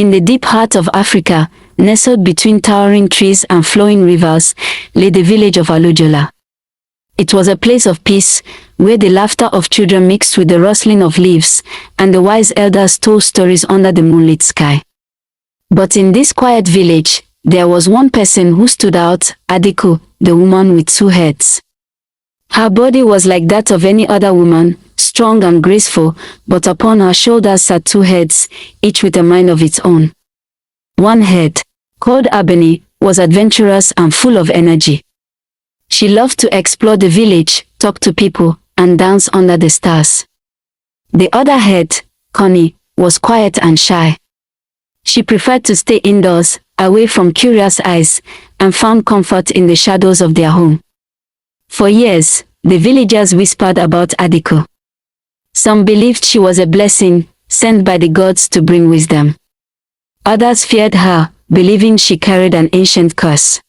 In the deep heart of Africa, nestled between towering trees and flowing rivers, lay the village of Alujola. It was a place of peace, where the laughter of children mixed with the rustling of leaves, and the wise elders told stories under the moonlit sky. But in this quiet village, there was one person who stood out, Adiko, the woman with two heads. Her body was like that of any other woman, strong and graceful, but upon her shoulders sat two heads, each with a mind of its own. One head, called Ebony, was adventurous and full of energy. She loved to explore the village, talk to people, and dance under the stars. The other head, Connie, was quiet and shy. She preferred to stay indoors, away from curious eyes, and found comfort in the shadows of their home. For years, the villagers whispered about Adiko. Some believed she was a blessing, sent by the gods to bring wisdom. Others feared her, believing she carried an ancient curse.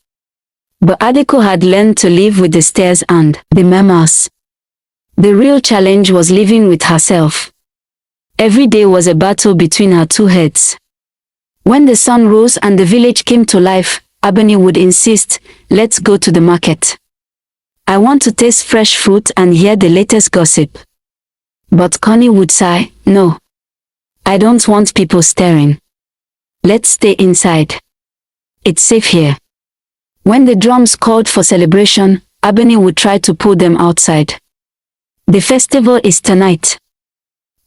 But Adiko had learned to live with the stars and the memoirs. The real challenge was living with herself. Every day was a battle between her two heads. When the sun rose and the village came to life, Ebony would insist, "Let's go to the market. I want to taste fresh fruit and hear the latest gossip." But Connie would sigh, "No. I don't want people staring. Let's stay inside. It's safe here." When the drums called for celebration, Ebony would try to pull them outside. "The festival is tonight.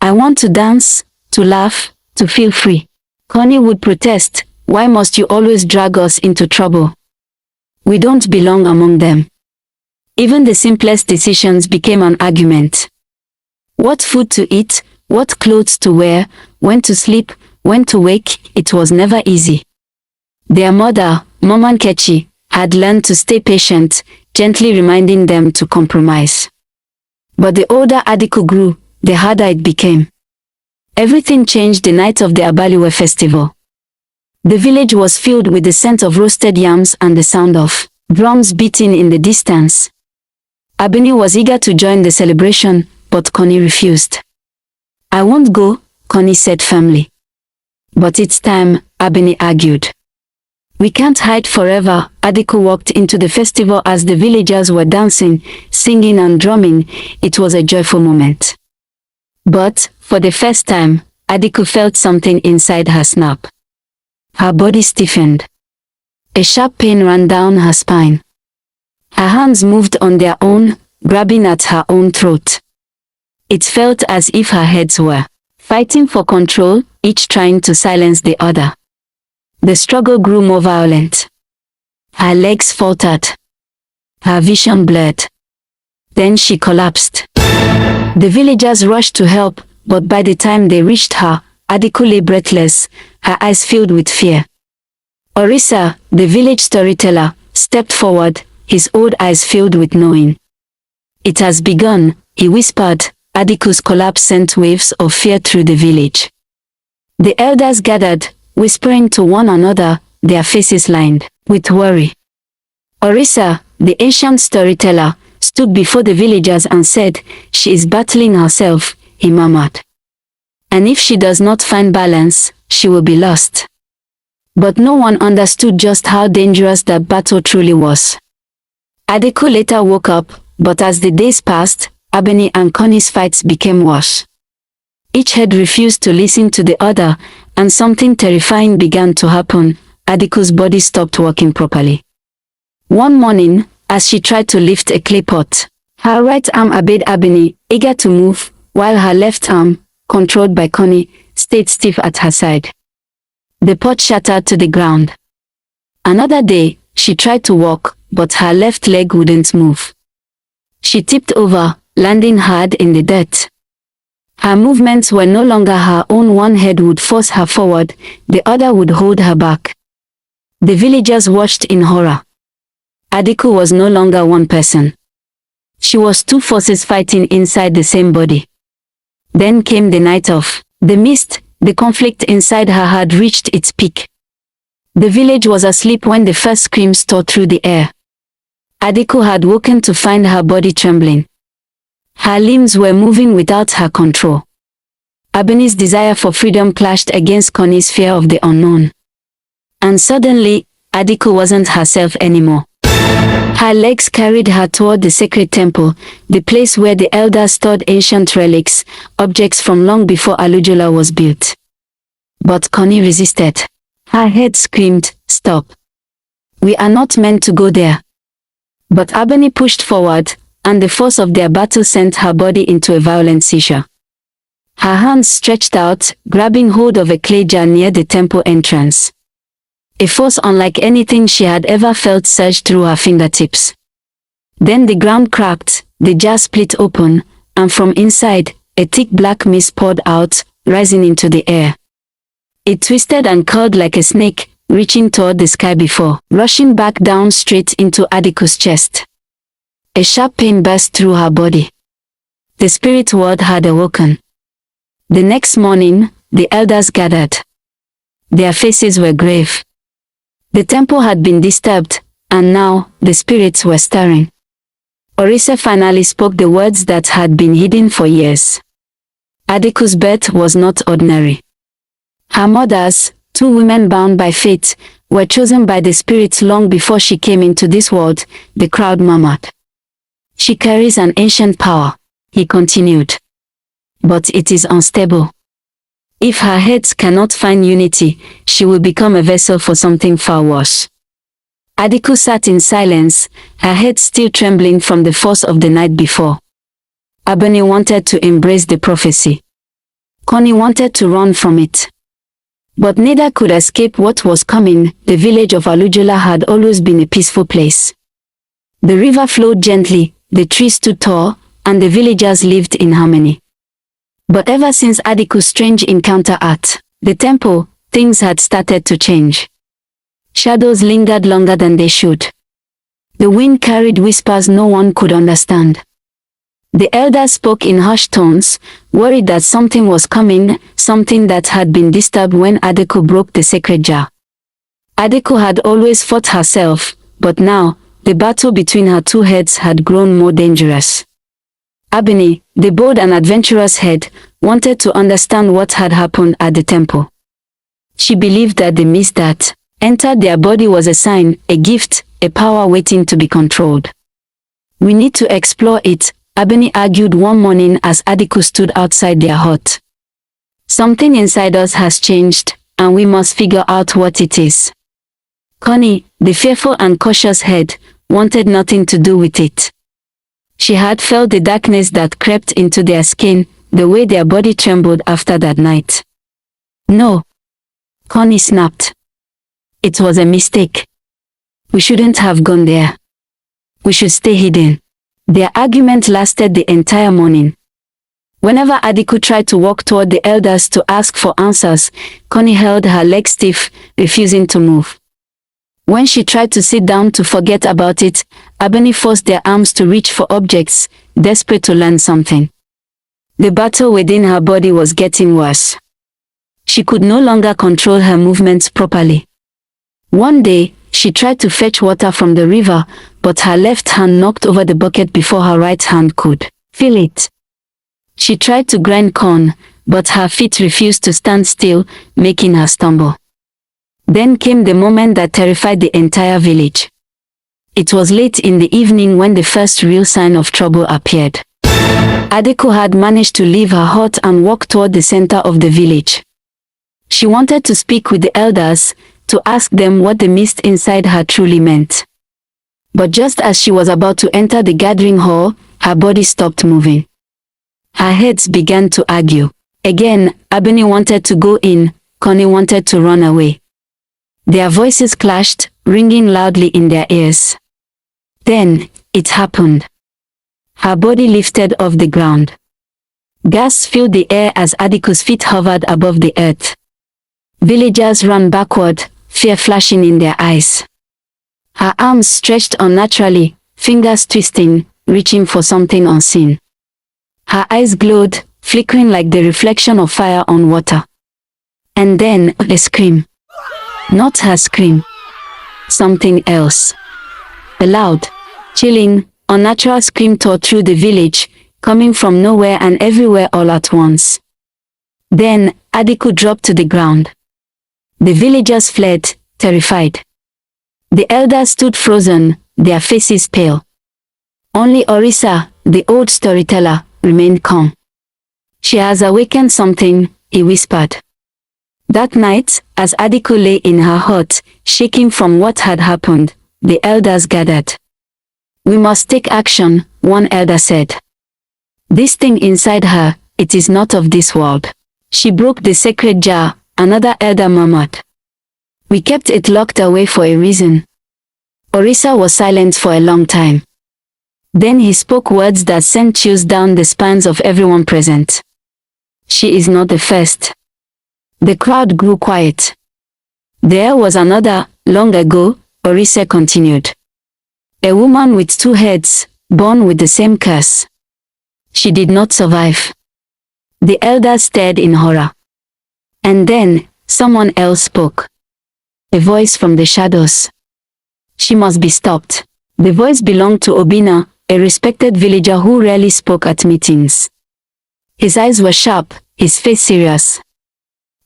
I want to dance, to laugh, to feel free." Connie would protest, "Why must you always drag us into trouble? We don't belong among them." Even the simplest decisions became an argument. What food to eat, what clothes to wear, when to sleep, when to wake, it was never easy. Their mother, Mama Nkechi, had learned to stay patient, gently reminding them to compromise. But the older Adiko grew, the harder it became. Everything changed the night of the Abaliwe festival. The village was filled with the scent of roasted yams and the sound of drums beating in the distance. Ebony was eager to join the celebration, but Connie refused. "I won't go," Connie said firmly. "But it's time," Ebony argued. "We can't hide forever." Adiko walked into the festival as the villagers were dancing, singing and drumming. It was a joyful moment. But, for the first time, Adiko felt something inside her snap. Her body stiffened. A sharp pain ran down her spine. Her hands moved on their own, grabbing at her own throat. It felt as if her heads were fighting for control, each trying to silence the other. The struggle grew more violent. Her legs faltered. Her vision blurred. Then she collapsed. The villagers rushed to help, but by the time they reached her, Adiko lay breathless, her eyes filled with fear. Orisa, the village storyteller, stepped forward, his old eyes filled with knowing. "It has begun," he whispered. Adiko's collapse sent waves of fear through the village. The elders gathered, whispering to one another, their faces lined with worry. Orisa, the ancient storyteller, stood before the villagers and said, "She is battling herself," he murmured. "And if she does not find balance, she will be lost." But no one understood just how dangerous that battle truly was. Adiko later woke up, but as the days passed, Ebony and Connie's fights became worse. Each head refused to listen to the other, and something terrifying began to happen. Adiko's body stopped working properly. One morning, as she tried to lift a clay pot, her right arm obeyed Ebony, eager to move, while her left arm, controlled by Connie, stayed stiff at her side. The pot shattered to the ground. Another day, she tried to walk, but her left leg wouldn't move. She tipped over, landing hard in the dirt. Her movements were no longer her own. One head would force her forward, the other would hold her back. The villagers watched in horror. Adiko was no longer one person. She was two forces fighting inside the same body. Then came the night of the mist. The conflict inside her had reached its peak. The village was asleep when the first screams tore through the air. Adiko had woken to find her body trembling. Her limbs were moving without her control. Abeni's desire for freedom clashed against Connie's fear of the unknown. And suddenly, Adiko wasn't herself anymore. Her legs carried her toward the sacred temple, the place where the elders stored ancient relics, objects from long before Alujola was built. But Connie resisted. Her head screamed, "Stop. We are not meant to go there." But Abeni pushed forward, and the force of their battle sent her body into a violent seizure. Her hands stretched out, grabbing hold of a clay jar near the temple entrance. A force unlike anything she had ever felt surged through her fingertips. Then the ground cracked, the jar split open, and from inside, a thick black mist poured out, rising into the air. It twisted and curled like a snake, reaching toward the sky before rushing back down straight into Adiko's chest. A sharp pain burst through her body. The spirit world had awoken. The next morning, the elders gathered. Their faces were grave. The temple had been disturbed, and now, the spirits were stirring. Orise finally spoke the words that had been hidden for years. Adiko's birth was not ordinary. Her mothers, two women bound by fate, were chosen by the spirits long before she came into this world, the crowd murmured. She carries an ancient power, he continued. But it is unstable. If her heads cannot find unity, she will become a vessel for something far worse. Adiko sat in silence, her head still trembling from the force of the night before. Abeni wanted to embrace the prophecy. Connie wanted to run from it. But neither could escape what was coming. The village of Alujola had always been a peaceful place. The river flowed gently, the trees stood tall, and the villagers lived in harmony. But ever since Adiko's strange encounter at the temple, things had started to change. Shadows lingered longer than they should. The wind carried whispers no one could understand. The elders spoke in hushed tones, worried that something was coming, something that had been disturbed when Adiko broke the sacred jar. Adiko had always fought herself, but now, the battle between her two heads had grown more dangerous. Abeni, the bold and adventurous head, wanted to understand what had happened at the temple. She believed that the mist that entered their body was a sign, a gift, a power waiting to be controlled. We need to explore it, Abeni argued one morning as Adiko stood outside their hut. Something inside us has changed, and we must figure out what it is. Connie, the fearful and cautious head, wanted nothing to do with it. She had felt the darkness that crept into their skin, the way their body trembled after that night. No. Connie snapped. It was a mistake. We shouldn't have gone there. We should stay hidden. Their argument lasted the entire morning. Whenever Adiko tried to walk toward the elders to ask for answers, Connie held her legs stiff, refusing to move. When she tried to sit down to forget about it, Abeni forced their arms to reach for objects, desperate to learn something. The battle within her body was getting worse. She could no longer control her movements properly. One day, she tried to fetch water from the river, but her left hand knocked over the bucket before her right hand could feel it. She tried to grind corn, but her feet refused to stand still, making her stumble. Then came the moment that terrified the entire village. It was late in the evening when the first real sign of trouble appeared. Adiko had managed to leave her hut and walk toward the center of the village. She wanted to speak with the elders, to ask them what the mist inside her truly meant. But just as she was about to enter the gathering hall, her body stopped moving. Her heads began to argue. Again, Abeni wanted to go in, Connie wanted to run away. Their voices clashed, ringing loudly in their ears. Then, it happened. Her body lifted off the ground. Gasps filled the air as Adiko's feet hovered above the earth. Villagers ran backward, fear flashing in their eyes. Her arms stretched unnaturally, fingers twisting, reaching for something unseen. Her eyes glowed, flickering like the reflection of fire on water. And then, a scream. Not her scream. Something else. A loud, chilling, unnatural scream tore through the village, coming from nowhere and everywhere all at once. Then, Adiko dropped to the ground. The villagers fled, terrified. The elders stood frozen, their faces pale. Only Orisa, the old storyteller, remained calm. She has awakened something, he whispered. That night, as Adiko lay in her hut, shaking from what had happened, the elders gathered. We must take action, one elder said. This thing inside her, it is not of this world. She broke the sacred jar, another elder murmured. We kept it locked away for a reason. Orisa was silent for a long time. Then he spoke words that sent chills down the spines of everyone present. She is not the first. The crowd grew quiet. There was another, long ago, Orisa continued. A woman with 2 heads, born with the same curse. She did not survive. The elders stared in horror. And then, someone else spoke. A voice from the shadows. She must be stopped. The voice belonged to Obina, a respected villager who rarely spoke at meetings. His eyes were sharp, his face serious.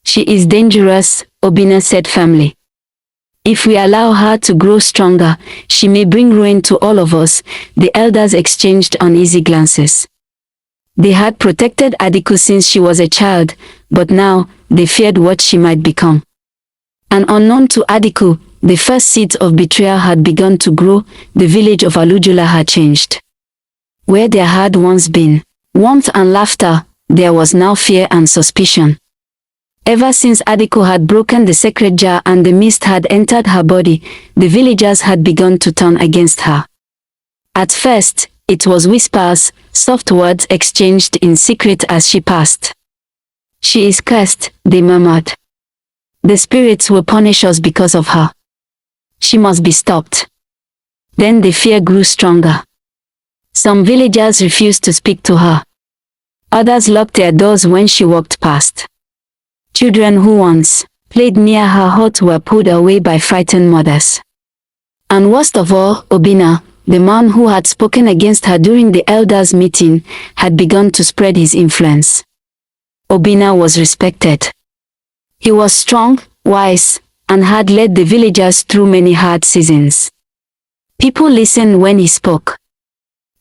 She is dangerous, Obina said firmly. If we allow her to grow stronger, she may bring ruin to all of us. The elders exchanged uneasy glances. They had protected Adiko since she was a child, but now, they feared what she might become. And unknown to Adiko, the first seeds of betrayal had begun to grow. The village of Alujola had changed. Where there had once been warmth and laughter, there was now fear and suspicion. Ever since Adiko had broken the sacred jar and the mist had entered her body, the villagers had begun to turn against her. At first, it was whispers, soft words exchanged in secret as she passed. She is cursed, they murmured. The spirits will punish us because of her. She must be stopped. Then the fear grew stronger. Some villagers refused to speak to her. Others locked their doors when she walked past. Children who once played near her hut were pulled away by frightened mothers. And worst of all, Obina, the man who had spoken against her during the elders' meeting, had begun to spread his influence. Obina was respected. He was strong, wise, and had led the villagers through many hard seasons. People listened when he spoke.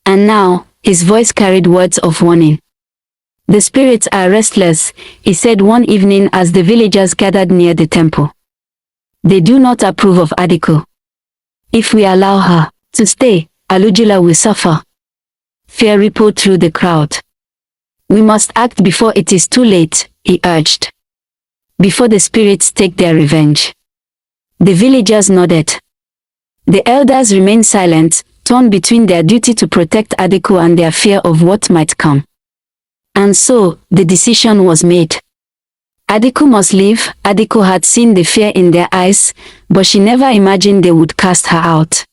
And now, his voice carried words of warning. The spirits are restless, he said one evening as the villagers gathered near the temple. They do not approve of Adiko. If we allow her to stay, Alujola will suffer. Fear rippled through the crowd. We must act before it is too late, he urged. Before the spirits take their revenge. The villagers nodded. The elders remained silent, torn between their duty to protect Adiko and their fear of what might come. And so, the decision was made. Adiko must leave. Adiko had seen the fear in their eyes, but she never imagined they would cast her out.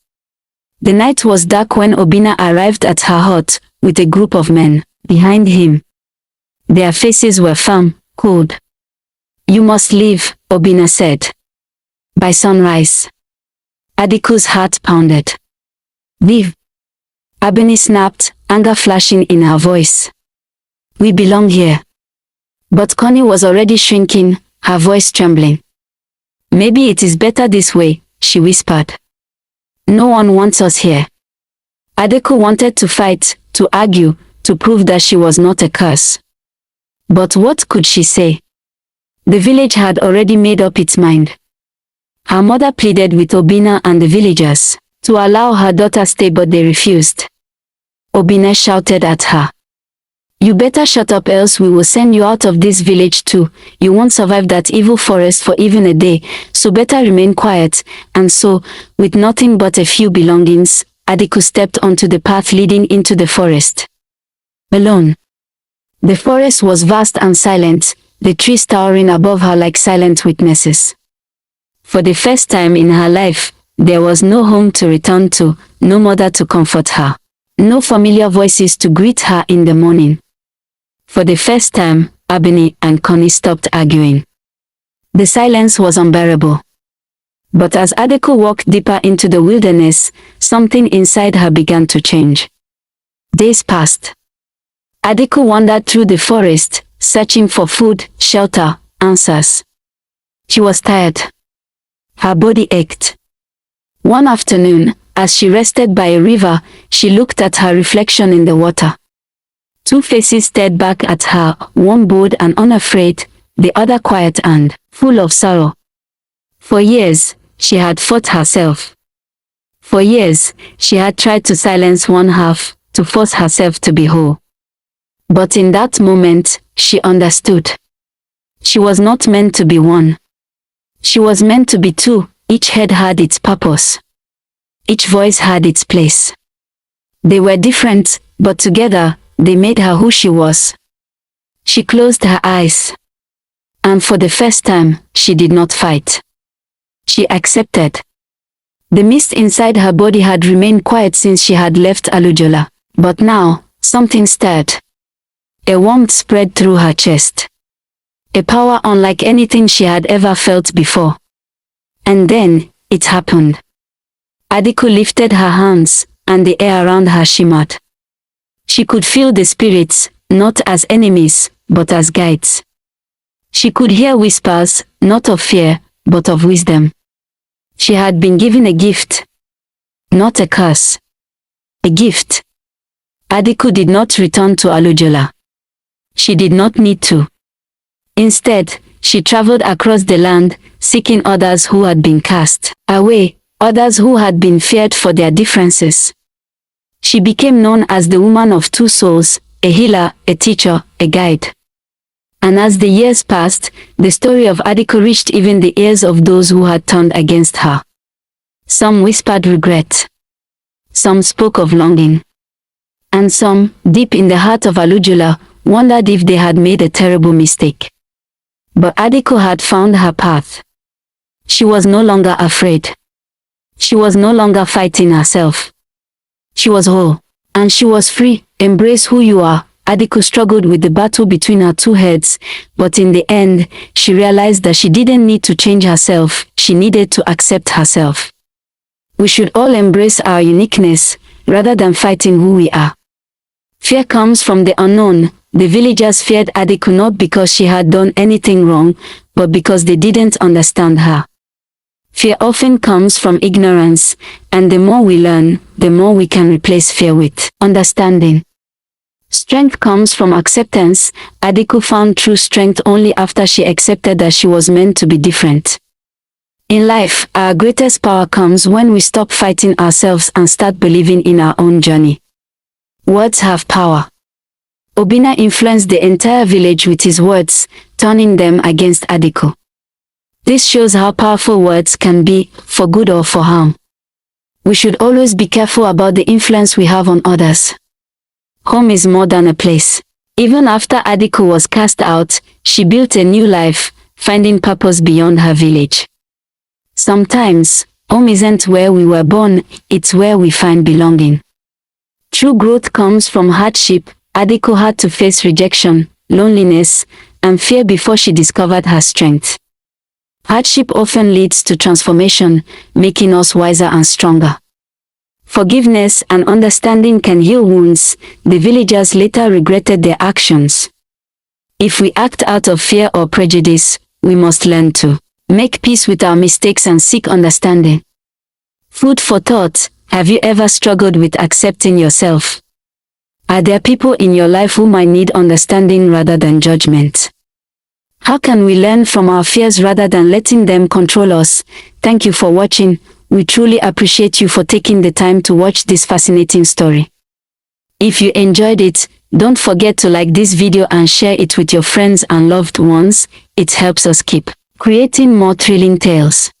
The night was dark when Obina arrived at her hut, with a group of men behind him. Their faces were firm, cold. You must leave, Obina said. By sunrise. Adiko's heart pounded. Leave. Abeni snapped, anger flashing in her voice. We belong here. But Connie was already shrinking, her voice trembling. Maybe it is better this way, she whispered. No one wants us here. Adiko wanted to fight, to argue, to prove that she was not a curse. But what could she say? The village had already made up its mind. Her mother pleaded with Obina and the villagers to allow her daughter stay, but they refused. Obina shouted at her. You better shut up, else we will send you out of this village too. You won't survive that evil forest for even a day, so better remain quiet. And so, with nothing but a few belongings, Adiko stepped onto the path leading into the forest. Alone. The forest was vast and silent, the trees towering above her like silent witnesses. For the first time in her life, there was no home to return to, no mother to comfort her, no familiar voices to greet her in the morning. For the first time, Abeni and Connie stopped arguing. The silence was unbearable. But as Adiko walked deeper into the wilderness, something inside her began to change. Days passed. Adiko wandered through the forest, searching for food, shelter, answers. She was tired. Her body ached. One afternoon, as she rested by a river, she looked at her reflection in the water. Two faces stared back at her, one bold and unafraid, the other quiet and full of sorrow. For years, she had fought herself. For years, she had tried to silence one half, to force herself to be whole. But in that moment, she understood. She was not meant to be one. She was meant to be two. Each head had its purpose. Each voice had its place. They were different, but together, they made her who she was. She closed her eyes. And for the first time, she did not fight. She accepted. The mist inside her body had remained quiet since she had left Alujola, but now, something stirred. A warmth spread through her chest. A power unlike anything she had ever felt before. And then, it happened. Adiko lifted her hands, and the air around her shimmered. She could feel the spirits, not as enemies, but as guides. She could hear whispers, not of fear, but of wisdom. She had been given a gift. Not a curse. A gift. Adiko did not return to Alujola. She did not need to. Instead, she traveled across the land, seeking others who had been cast away, others who had been feared for their differences. She became known as the woman of two souls, a healer, a teacher, a guide. And as the years passed, the story of Adiko reached even the ears of those who had turned against her. Some whispered regret. Some spoke of longing. And some, deep in the heart of Alujola, wondered if they had made a terrible mistake. But Adiko had found her path. She was no longer afraid. She was no longer fighting herself. She was whole. And she was free. Embrace who you are. Adiko struggled with the battle between her two heads, but in the end, she realized that she didn't need to change herself, she needed to accept herself. We should all embrace our uniqueness, rather than fighting who we are. Fear comes from the unknown. The villagers feared Adiko not because she had done anything wrong, but because they didn't understand her. Fear often comes from ignorance, and the more we learn, the more we can replace fear with understanding. Strength comes from acceptance. Adiko found true strength only after she accepted that she was meant to be different. In life, our greatest power comes when we stop fighting ourselves and start believing in our own journey. Words have power. Obina influenced the entire village with his words, turning them against Adiko. This shows how powerful words can be, for good or for harm. We should always be careful about the influence we have on others. Home is more than a place. Even after Adiko was cast out, she built a new life, finding purpose beyond her village. Sometimes, home isn't where we were born, it's where we find belonging. True growth comes from hardship. Adiko had to face rejection, loneliness, and fear before she discovered her strength. Hardship often leads to transformation, making us wiser and stronger. Forgiveness and understanding can heal wounds. The villagers later regretted their actions. If we act out of fear or prejudice, we must learn to make peace with our mistakes and seek understanding. Food for thought. Have you ever struggled with accepting yourself? Are there people in your life who might need understanding rather than judgment? How can we learn from our fears rather than letting them control us? Thank you for watching. We truly appreciate you for taking the time to watch this fascinating story. If you enjoyed it, don't forget to like this video and share it with your friends and loved ones. It helps us keep creating more thrilling tales.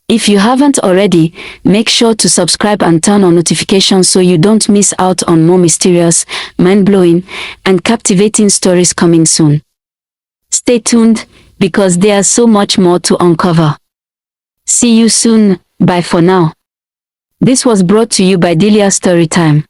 If you haven't already, make sure to subscribe and turn on notifications so you don't miss out on more mysterious, mind-blowing, and captivating stories coming soon. Stay tuned, because there's so much more to uncover. See you soon. Bye for now. This was brought to you by Delia Storytime.